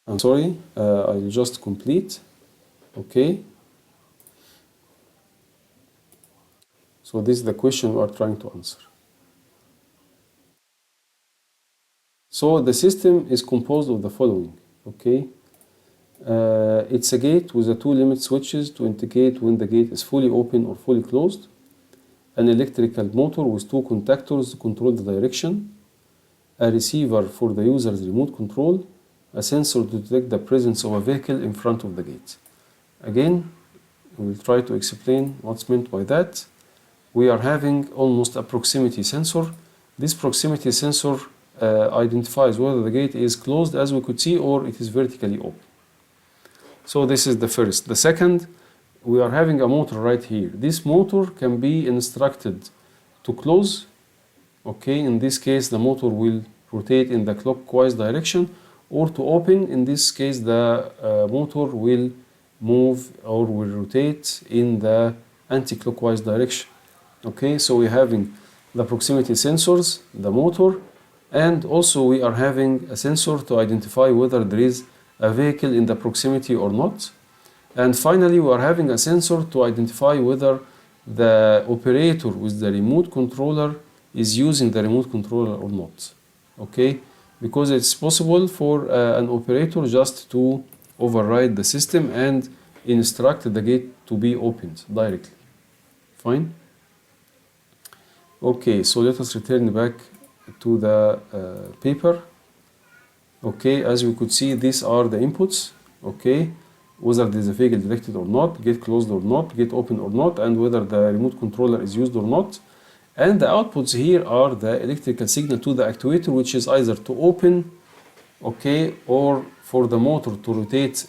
I'm sorry, I'll just complete. Okay. So this is the question we are trying to answer. So the system is composed of the following. Okay. It's a gate with the two limit switches to indicate when the gate is fully open or fully closed, an electrical motor with two contactors to control the direction, a receiver for the user's remote control, a sensor to detect the presence of a vehicle in front of the gate. Again, we'll try to explain what's meant by that. We are having almost a proximity sensor. This proximity sensor identifies whether the gate is closed, as we could see, or it is vertically open. So this is the first. The second, we are having a motor right here. This motor can be instructed to close. Okay, in this case the motor will rotate in the clockwise direction, or to open. In this case the motor will move or will rotate in the anti-clockwise direction. Okay, so we're having the proximity sensors, the motor, and also we are having a sensor to identify whether there is a vehicle in the proximity or not. And finally we are having a sensor to identify whether the operator with the remote controller is using the remote controller or not. Okay, because it's possible for an operator just to override the system and instruct the gate to be opened directly. Fine. Okay, so let us return back to the paper. Okay, as we could see, these are the inputs. Okay, whether there is a vehicle detected or not, gate closed or not, gate open or not, and whether the remote controller is used or not. And the outputs here are the electrical signal to the actuator, which is either to open, okay, or for the motor to rotate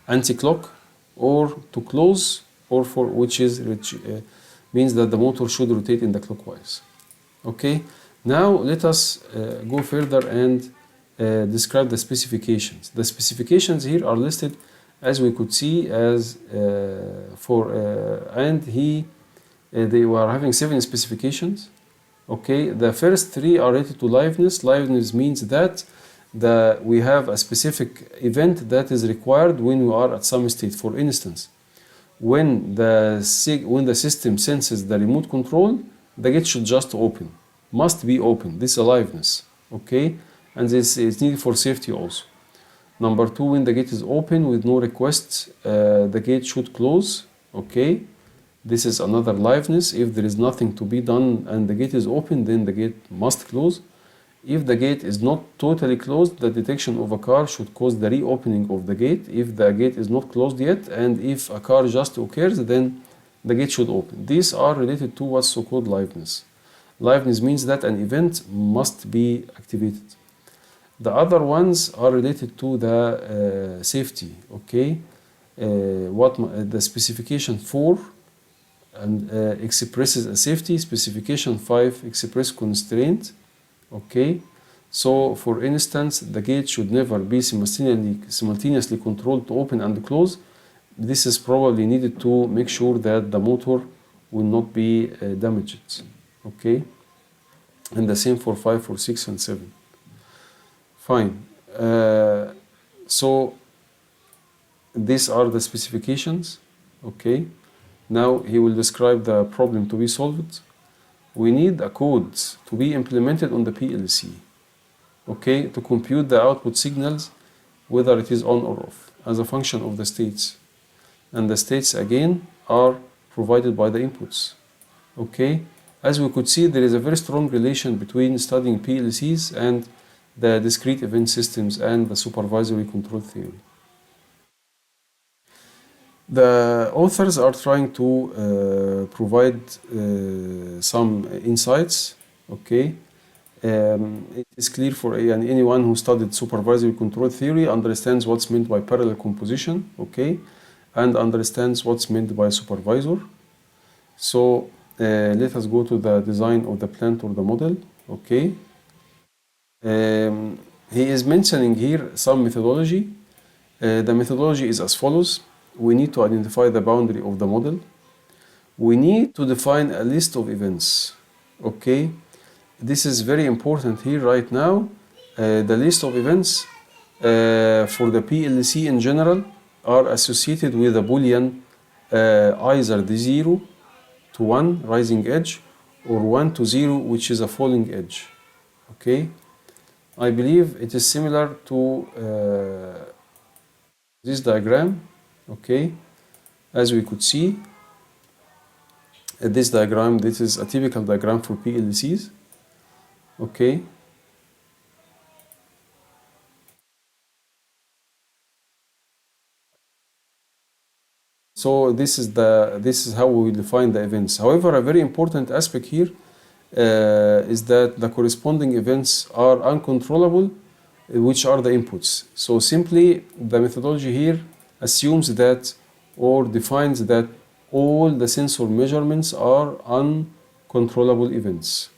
anti-clock, or to close, or for which means that the motor should rotate in the clockwise. Okay, now let us go further and describe the specifications. The specifications here are listed, as we could see, as they were having 7 specifications. Okay, the first 3 are related to liveness. Liveness means that we have a specific event that is required when we are at some state. For instance, when the system senses the remote control, the gate should just open, must be open. This is aliveness. Okay, and this is needed for safety also. Number 2, when the gate is open with no requests, the gate should close. Okay, this is another liveness. If there is nothing to be done and the gate is open, then the gate must close. If the gate is not totally closed, the detection of a car should cause the reopening of the gate. If the gate is not closed yet, and if a car just occurs, then the gate should open. These are related to what's so-called liveness. Liveness means that an event must be activated. The other ones are related to the safety. Okay, the specification 4 and expresses a safety. Specification 5 express constraint. Okay, so for instance, the gate should never be simultaneously controlled to open and close. This is probably needed to make sure that the motor will not be damaged. Okay, and the same for 5, for 6, and 7. Fine. So these are the specifications. Okay, now he will describe the problem to be solved. We need a code to be implemented on the PLC, okay, to compute the output signals, whether it is on or off, as a function of the states. And the states again are provided by the inputs. Okay, as we could see, there is a very strong relation between studying PLCs and the discrete event systems and the supervisory control theory. The authors are trying to provide some insights. Okay, it is clear for anyone who studied supervisory control theory understands what's meant by parallel composition. Okay, and understands what's meant by supervisor. So let us go to the design of the plant or the model. Okay, he is mentioning here some methodology. The methodology is as follows. We need to identify the boundary of the model. We need to define a list of events. Okay, this is very important here right now. The list of events for the PLC in general are associated with a Boolean either the 0 to 1 rising edge or 1 to 0 which is a falling edge. Okay, I believe it is similar to this diagram. Okay, as we could see this diagram, this is a typical diagram for PLCs. Okay, so this is how we define the events. However, a very important aspect here is that the corresponding events are uncontrollable, which are the inputs. So simply the methodology here assumes that or defines that all the sensor measurements are uncontrollable events.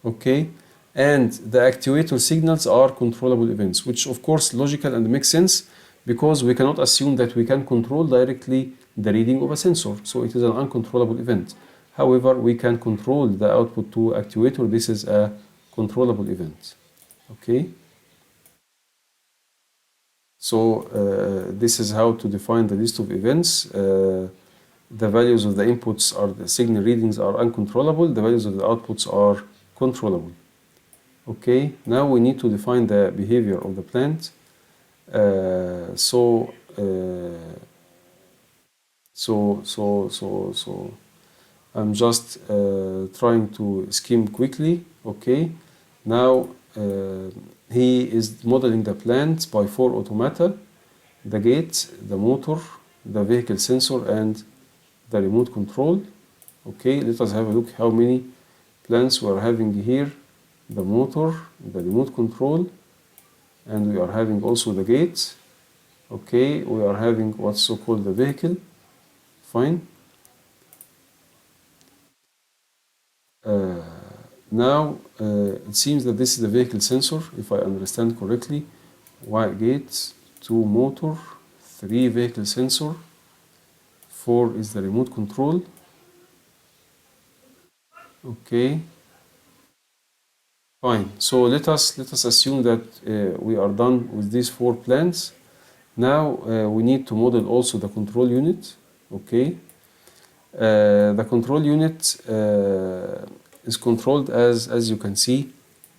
Okay, and the actuator signals are controllable events, which of course logical and makes sense because we cannot assume that we can control directly the reading of a sensor, so it is an uncontrollable event. However, we can control the output to actuator. This is a controllable event. Okay, so this is how to define the list of events. The values of the inputs are the signal readings are uncontrollable, the values of the outputs are controllable. Okay, now we need to define the behavior of the plant. So I'm just trying to skim quickly. Okay, now he is modeling the plant by 4 automata: the gate, the motor, the vehicle sensor, and the remote control. Okay, let us have a look how many plants we are having here: the motor, the remote control, and we are having also the gate. Okay, we are having what's so called the vehicle. Fine. Now it seems that this is the vehicle sensor, if I understand correctly. 1 gate, 2 motor, 3 vehicle sensor, 4 is the remote control. Okay, fine. So let us assume that we are done with these 4 plants. Now we need to model also the control unit. Okay, the control unit is controlled as you can see,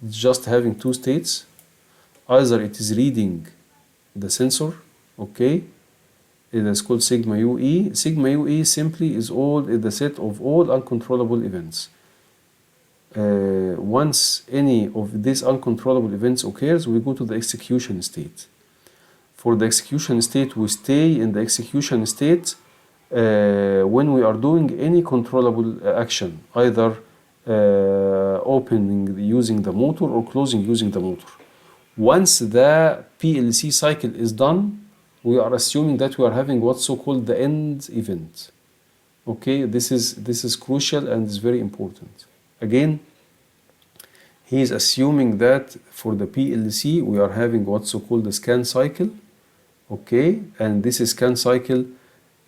it's just having 2 states. Either it is reading the sensor. Okay, it is called sigma UE. Sigma UE simply is the set of all uncontrollable events. Once any of these uncontrollable events occurs, we go to the execution state. For the execution state, we stay in the execution state when we are doing any controllable action, either opening using the motor or closing using the motor. Once the PLC cycle is done, we are assuming that we are having what's so called the end event. Okay, this is crucial and is very important. Again, he is assuming that for the PLC we are having what's so called the scan cycle. Okay, and this scan cycle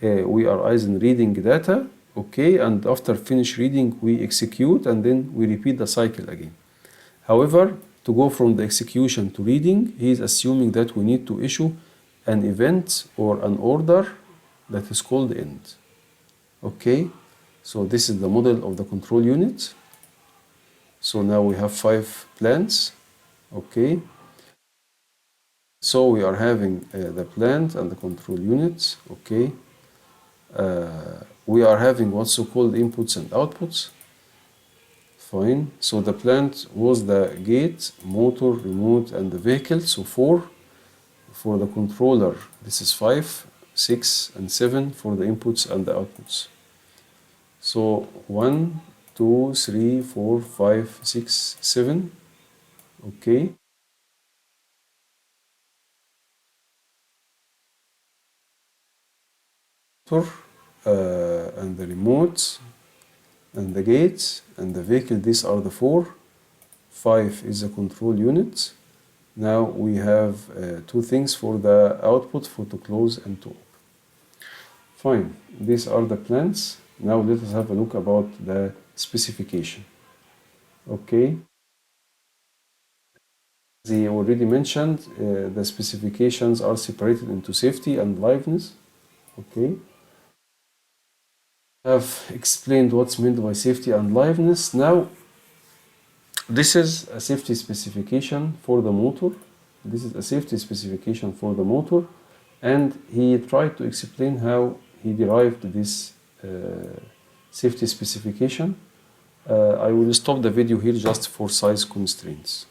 we are either reading data. Okay, and after finish reading we execute and then we repeat the cycle again. However, to go from the execution to reading, he is assuming that we need to issue an event or an order that is called end. Okay, so this is the model of the control unit. So now we have 5 plants. Okay, so we are having the plant and the control units. Okay, we are having what's so called inputs and outputs. Fine. So the plant was the gate, motor, remote, and the vehicle. So 4 for the controller. This is 5, 6, and 7 for the inputs and the outputs. So 1, 2, 3, 4, 5, 6, 7. Okay. And the remote and the gate and the vehicle, these are the 4. 5 is the control unit. Now we have 2 things for the output, for to close and to open. Fine, these are the plants. Now let us have a look about the specification. Okay. They already mentioned the specifications are separated into safety and liveness. Okay. I've explained what's meant by safety and liveness. Now, this is a safety specification for the motor. This is a safety specification for the motor, and he tried to explain how he derived this safety specification. I will stop the video here just for size constraints.